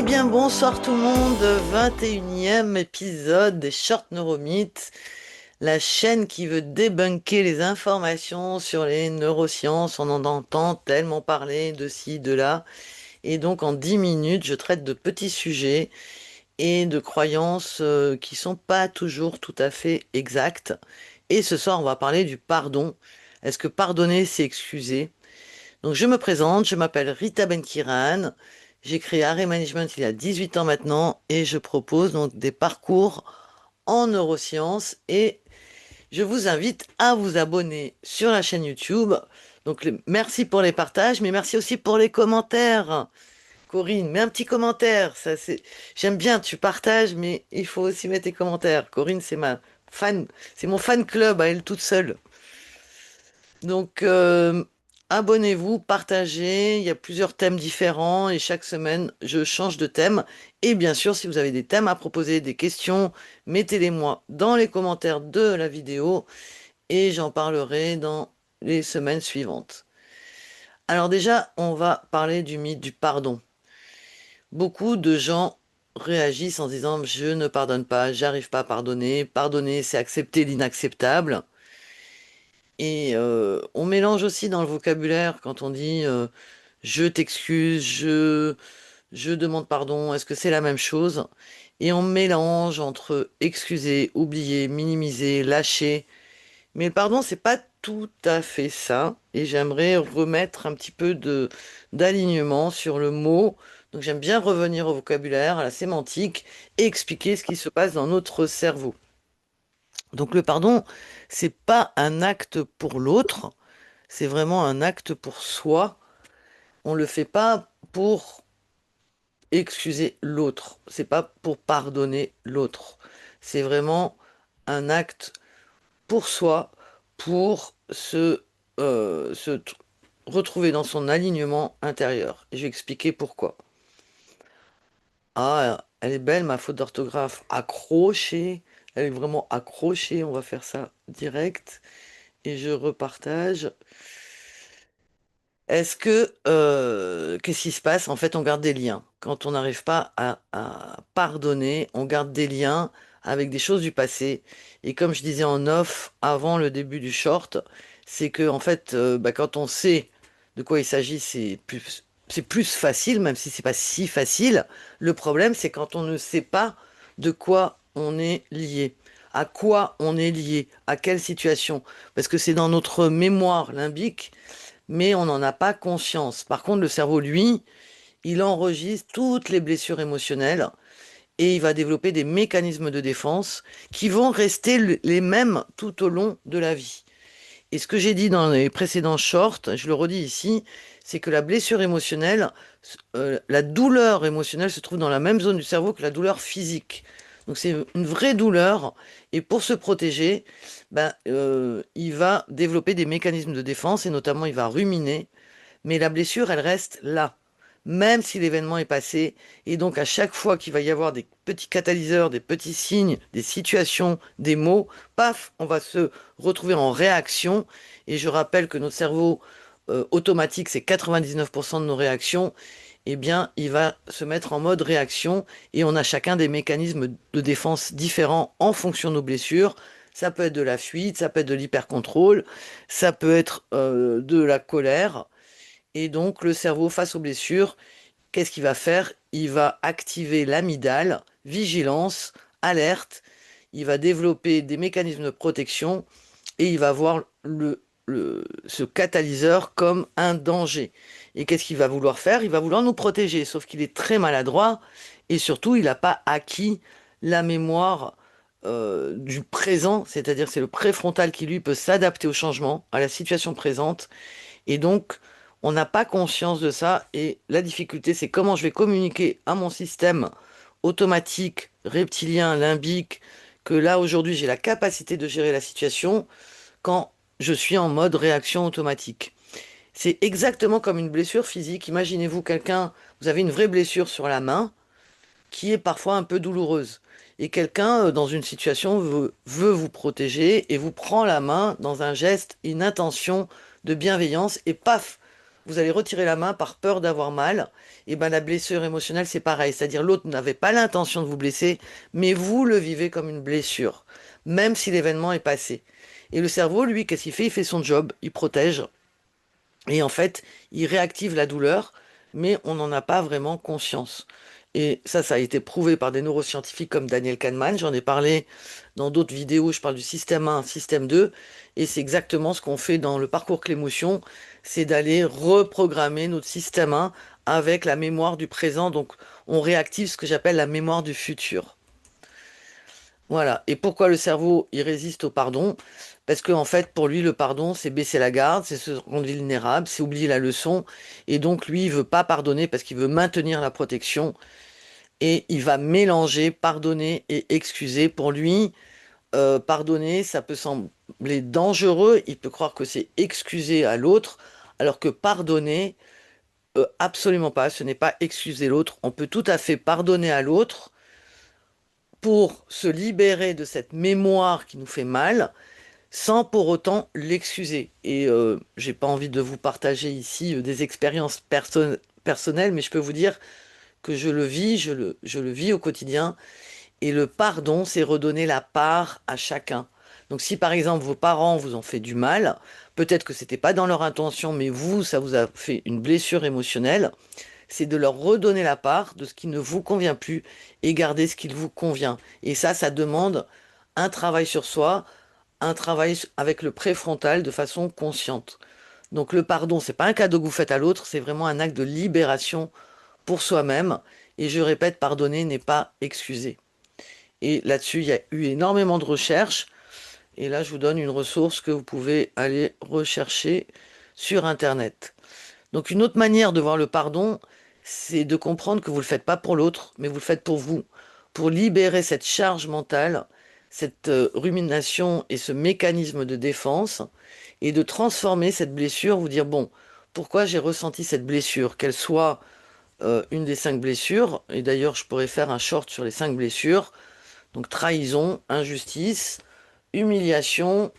Eh bien, bonsoir tout le monde, 21e épisode des Short Neuromythes, la chaîne qui veut débunker les informations sur les neurosciences. On en entend tellement parler de ci, de là. Et donc, en 10 minutes, je traite de petits sujets et de croyances qui sont pas toujours tout à fait exactes. Et ce soir, on va parler du pardon. Est-ce que pardonner, c'est excuser? Donc, je me présente, je m'appelle Rita Benkiran. J'ai créé Arrêt Management il y a 18 ans maintenant et je propose donc des parcours en neurosciences et je vous invite à vous abonner sur la chaîne YouTube. Donc, merci pour les partages, mais merci aussi pour les commentaires. Corinne, mets un petit commentaire. J'aime bien, tu partages, mais il faut aussi mettre tes commentaires. Corinne, c'est ma fan, c'est mon fan club à elle toute seule. Donc, abonnez-vous, partagez. Il y a plusieurs thèmes différents et chaque semaine, je change de thème. Et bien sûr, si vous avez des thèmes à proposer, des questions, mettez-les moi dans les commentaires de la vidéo et j'en parlerai dans les semaines suivantes. Alors déjà, on va parler du mythe du pardon. Beaucoup de gens réagissent en disant je ne pardonne pas, j'arrive pas à pardonner. Pardonner, c'est accepter l'inacceptable. Et on mélange aussi dans le vocabulaire quand on dit je t'excuse, je demande pardon, est-ce que c'est la même chose? Et on mélange entre excuser, oublier, minimiser, lâcher. Mais le pardon, c'est pas tout à fait ça. Et j'aimerais remettre un petit peu de d'alignement sur le mot. Donc j'aime bien revenir au vocabulaire, à la sémantique et expliquer ce qui se passe dans notre cerveau. Donc le pardon, c'est pas un acte pour l'autre, c'est vraiment un acte pour soi. On le fait pas pour excuser l'autre, c'est pas pour pardonner l'autre. C'est vraiment un acte pour soi, pour se retrouver dans son alignement intérieur. Et je vais expliquer pourquoi. Ah, elle est belle, ma faute d'orthographe. Accrochée. Elle est vraiment accrochée. On va faire ça direct. Et je repartage. Qu'est-ce qui se passe? En fait, on garde des liens. Quand on n'arrive pas à pardonner, on garde des liens avec des choses du passé. Et comme je disais en off avant le début du short, c'est que en fait, quand on sait de quoi il s'agit, c'est plus facile, même si c'est pas si facile. Le problème, c'est quand on ne sait pas de quoi on est lié, à quoi on est lié, à quelle situation, parce que c'est dans notre mémoire limbique mais on n'en a pas conscience. Par contre, le cerveau, lui, il enregistre toutes les blessures émotionnelles et il va développer des mécanismes de défense qui vont rester les mêmes tout au long de la vie. Et ce que j'ai dit dans les précédents shorts, je le redis ici, c'est que la blessure émotionnelle, la douleur émotionnelle se trouve dans la même zone du cerveau que la douleur physique. Donc c'est une vraie douleur. Et pour se protéger, il va développer des mécanismes de défense et notamment il va ruminer. Mais la blessure, elle reste là, même si l'événement est passé. Et donc à chaque fois qu'il va y avoir des petits catalyseurs, des petits signes, des situations, des mots, paf, on va se retrouver en réaction. Et je rappelle que notre cerveau automatique, c'est 99% de nos réactions. Eh bien, il va se mettre en mode réaction et on a chacun des mécanismes de défense différents en fonction de nos blessures. Ça peut être de la fuite, ça peut être de l'hypercontrôle, ça peut être de la colère. Et donc, le cerveau, face aux blessures, qu'est-ce qu'il va faire? Il va activer l'amygdale, vigilance, alerte. Il va développer des mécanismes de protection et il va voir ce catalyseur comme un danger. Et qu'est-ce qu'il va vouloir faire? Il va vouloir nous protéger, sauf qu'il est très maladroit et surtout, il n'a pas acquis la mémoire du présent, c'est-à-dire que c'est le préfrontal qui, lui, peut s'adapter au changement, à la situation présente. Et donc, on n'a pas conscience de ça. Et la difficulté, c'est comment je vais communiquer à mon système automatique, reptilien, limbique, que là, aujourd'hui, j'ai la capacité de gérer la situation quand je suis en mode réaction automatique. C'est exactement comme une blessure physique. Imaginez-vous quelqu'un, vous avez une vraie blessure sur la main qui est parfois un peu douloureuse. Et quelqu'un, dans une situation, veut vous protéger et vous prend la main dans un geste, une intention de bienveillance et paf, vous allez retirer la main par peur d'avoir mal. Et ben la blessure émotionnelle, c'est pareil. C'est-à-dire l'autre n'avait pas l'intention de vous blesser, mais vous le vivez comme une blessure, même si l'événement est passé. Et le cerveau, lui, qu'est-ce qu'il fait? Il fait son job, il protège. Et en fait, il réactive la douleur, mais on n'en a pas vraiment conscience. Et ça a été prouvé par des neuroscientifiques comme Daniel Kahneman. J'en ai parlé dans d'autres vidéos. Je parle du système 1, système 2. Et c'est exactement ce qu'on fait dans le parcours Clémotion. C'est d'aller reprogrammer notre système 1 avec la mémoire du présent. Donc, on réactive ce que j'appelle la mémoire du futur. Voilà. Et pourquoi le cerveau, il résiste au pardon? Parce que, en fait, pour lui, le pardon, c'est baisser la garde, c'est se rendre vulnérable, c'est oublier la leçon. Et donc, lui, il veut pas pardonner parce qu'il veut maintenir la protection. Et il va mélanger pardonner et excuser. Pour lui, pardonner, ça peut sembler dangereux. Il peut croire que c'est excuser à l'autre, alors que pardonner, absolument pas. Ce n'est pas excuser l'autre. On peut tout à fait pardonner à l'autre pour se libérer de cette mémoire qui nous fait mal, sans pour autant l'excuser. Et j'ai pas envie de vous partager ici des expériences personnelles, mais je peux vous dire que je le vis, je le vis au quotidien. Et le pardon, c'est redonner la part à chacun. Donc si par exemple vos parents vous ont fait du mal, peut-être que c'était pas dans leur intention, mais vous, ça vous a fait une blessure émotionnelle, c'est de leur redonner la part de ce qui ne vous convient plus et garder ce qui vous convient. Et ça demande un travail sur soi, un travail avec le préfrontal de façon consciente. Donc le pardon, c'est pas un cadeau que vous faites à l'autre, c'est vraiment un acte de libération pour soi-même. Et je répète, pardonner n'est pas excuser. Et là-dessus, il y a eu énormément de recherches. Et là, je vous donne une ressource que vous pouvez aller rechercher sur Internet. Donc, une autre manière de voir le pardon, c'est de comprendre que vous ne le faites pas pour l'autre, mais vous le faites pour vous, pour libérer cette charge mentale, cette rumination et ce mécanisme de défense, et de transformer cette blessure, vous dire, bon, pourquoi j'ai ressenti cette blessure, qu'elle soit une des 5 blessures, et d'ailleurs, je pourrais faire un short sur les 5 blessures, donc trahison, injustice, humiliation,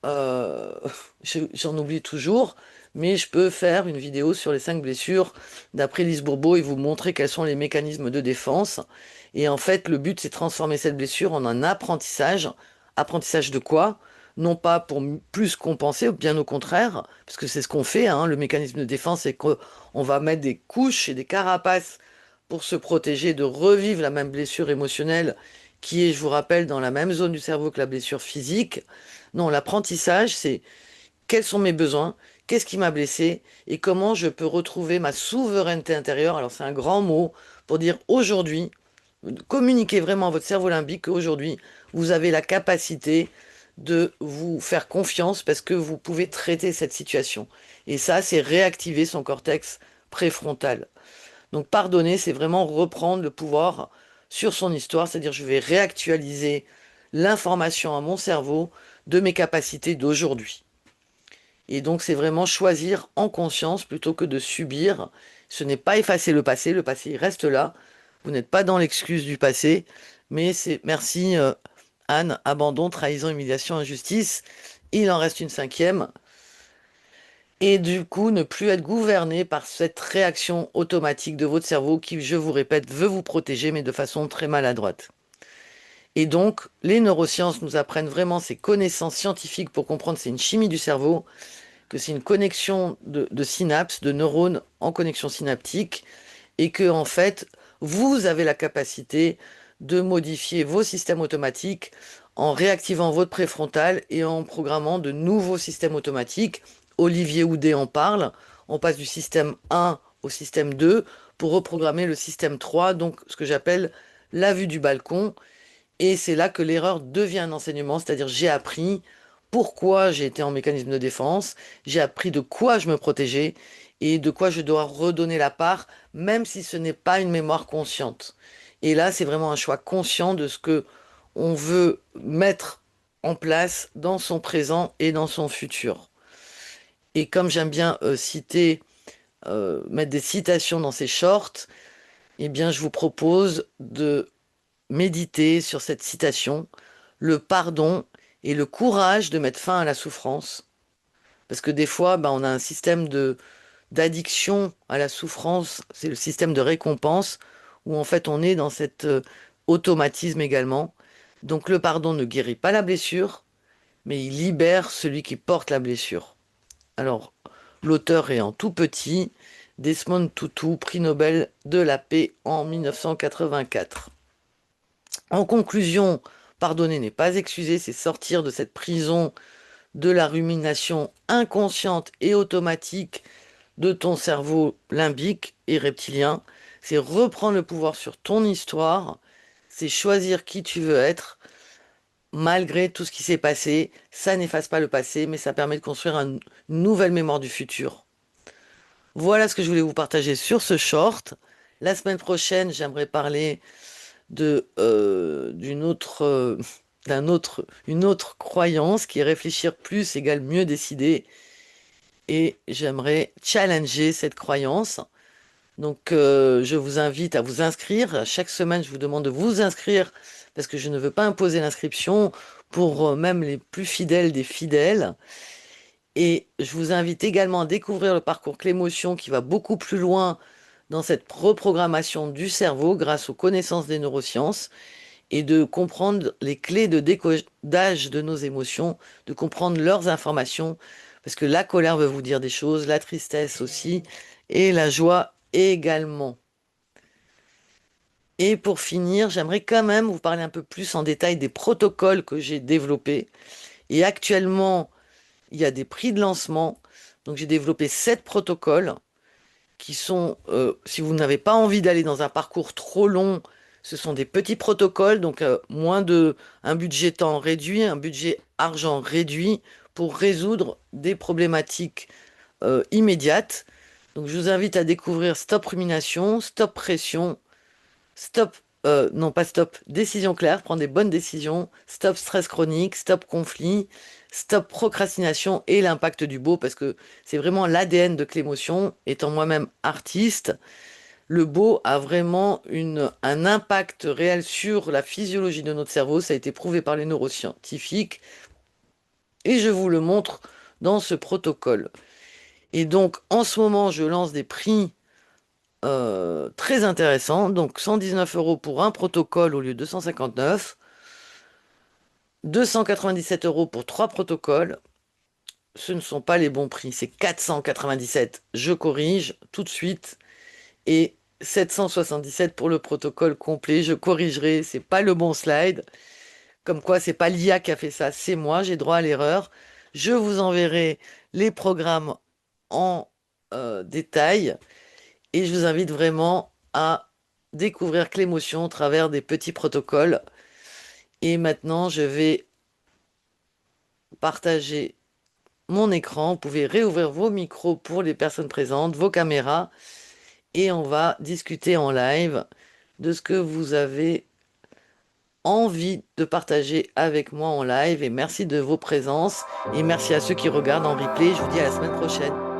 euh, j'en oublie toujours, mais je peux faire une vidéo sur les 5 blessures d'après Lise Bourbeau et vous montrer quels sont les mécanismes de défense. Et en fait, le but, c'est de transformer cette blessure en un apprentissage. Apprentissage de quoi? Non pas pour plus compenser, bien au contraire, parce que c'est ce qu'on fait, hein, le mécanisme de défense, c'est qu'on va mettre des couches et des carapaces pour se protéger de revivre la même blessure émotionnelle qui est, je vous rappelle, dans la même zone du cerveau que la blessure physique. Non, l'apprentissage, c'est quels sont mes besoins, qu'est-ce qui m'a blessé et comment je peux retrouver ma souveraineté intérieure. Alors c'est un grand mot pour dire aujourd'hui, communiquez vraiment à votre cerveau limbique qu'aujourd'hui, vous avez la capacité de vous faire confiance parce que vous pouvez traiter cette situation. Et ça, c'est réactiver son cortex préfrontal. Donc pardonner, c'est vraiment reprendre le pouvoir sur son histoire, c'est-à-dire je vais réactualiser l'information à mon cerveau de mes capacités d'aujourd'hui. Et donc c'est vraiment choisir en conscience plutôt que de subir. Ce n'est pas effacer le passé il reste là. Vous n'êtes pas dans l'excuse du passé, mais c'est merci Anne, abandon, trahison, humiliation, injustice. Il en reste une 5e. Et du coup, ne plus être gouverné par cette réaction automatique de votre cerveau qui, je vous répète, veut vous protéger, mais de façon très maladroite. Et donc, les neurosciences nous apprennent vraiment ces connaissances scientifiques pour comprendre que c'est une chimie du cerveau, que c'est une connexion de synapses, de neurones en connexion synaptique, et que, en fait, vous avez la capacité de modifier vos systèmes automatiques en réactivant votre préfrontal et en programmant de nouveaux systèmes automatiques. Olivier Houdet en parle. On passe du système 1 au système 2 pour reprogrammer le système 3, donc ce que j'appelle la vue du balcon. Et c'est là que l'erreur devient un enseignement, c'est-à-dire j'ai appris pourquoi j'ai été en mécanisme de défense, j'ai appris de quoi je me protégeais et de quoi je dois redonner la part, même si ce n'est pas une mémoire consciente. Et là, c'est vraiment un choix conscient de ce que on veut mettre en place dans son présent et dans son futur. Et comme j'aime bien citer, mettre des citations dans ces shorts, eh bien, je vous propose de méditer sur cette citation, le pardon et le courage de mettre fin à la souffrance. Parce que des fois, on a un système d'addiction à la souffrance, c'est le système de récompense, où en fait on est dans cet automatisme également. Donc le pardon ne guérit pas la blessure, mais il libère celui qui porte la blessure. Alors, l'auteur est en tout petit, Desmond Tutu, prix Nobel de la paix en 1984. En conclusion, pardonner n'est pas excuser, c'est sortir de cette prison de la rumination inconsciente et automatique de ton cerveau limbique et reptilien. C'est reprendre le pouvoir sur ton histoire, c'est choisir qui tu veux être malgré tout ce qui s'est passé. Ça n'efface pas le passé, mais ça permet de construire une nouvelle mémoire du futur. Voilà ce que je voulais vous partager sur ce short. La semaine prochaine, j'aimerais parler d'une autre, une autre croyance qui est réfléchir plus égale mieux décider. Et j'aimerais challenger cette croyance. Donc, je vous invite à vous inscrire. Chaque semaine, je vous demande de vous inscrire parce que je ne veux pas imposer l'inscription pour même les plus fidèles des fidèles. Et je vous invite également à découvrir le parcours Clémotion qui va beaucoup plus loin dans cette reprogrammation du cerveau grâce aux connaissances des neurosciences et de comprendre les clés de décodage de nos émotions, de comprendre leurs informations, parce que la colère veut vous dire des choses, la tristesse aussi, et la joie également. Et pour finir, j'aimerais quand même vous parler un peu plus en détail des protocoles que j'ai développés. Et actuellement, il y a des prix de lancement. Donc j'ai développé 7 protocoles qui sont, si vous n'avez pas envie d'aller dans un parcours trop long, ce sont des petits protocoles, donc un budget temps réduit, un budget argent réduit pour résoudre des problématiques immédiates. Donc je vous invite à découvrir Stop Rumination, Stop Pression, Stop, non pas stop, décision claire, prendre des bonnes décisions, stop stress chronique, stop conflit, stop procrastination et l'impact du beau, parce que c'est vraiment l'ADN de Clémotion. Étant moi-même artiste, le beau a vraiment un impact réel sur la physiologie de notre cerveau. Ça a été prouvé par les neuroscientifiques et je vous le montre dans ce protocole. Et donc, en ce moment, je lance des prix très intéressant. Donc 119 € pour un protocole au lieu de 259. 297 € pour 3 protocoles. Ce ne sont pas les bons prix, c'est 497. Je corrige tout de suite. Et 777 pour le protocole complet. Je corrigerai, c'est pas le bon slide. Comme quoi, c'est pas l'IA qui a fait ça, c'est moi, j'ai droit à l'erreur. Je vous enverrai les programmes en détail. Et je vous invite vraiment à découvrir Clémotion au travers des petits protocoles. Et maintenant, je vais partager mon écran. Vous pouvez réouvrir vos micros pour les personnes présentes, vos caméras, et on va discuter en live de ce que vous avez envie de partager avec moi en live. Et merci de vos présences. Et merci à ceux qui regardent en replay. Je vous dis à la semaine prochaine.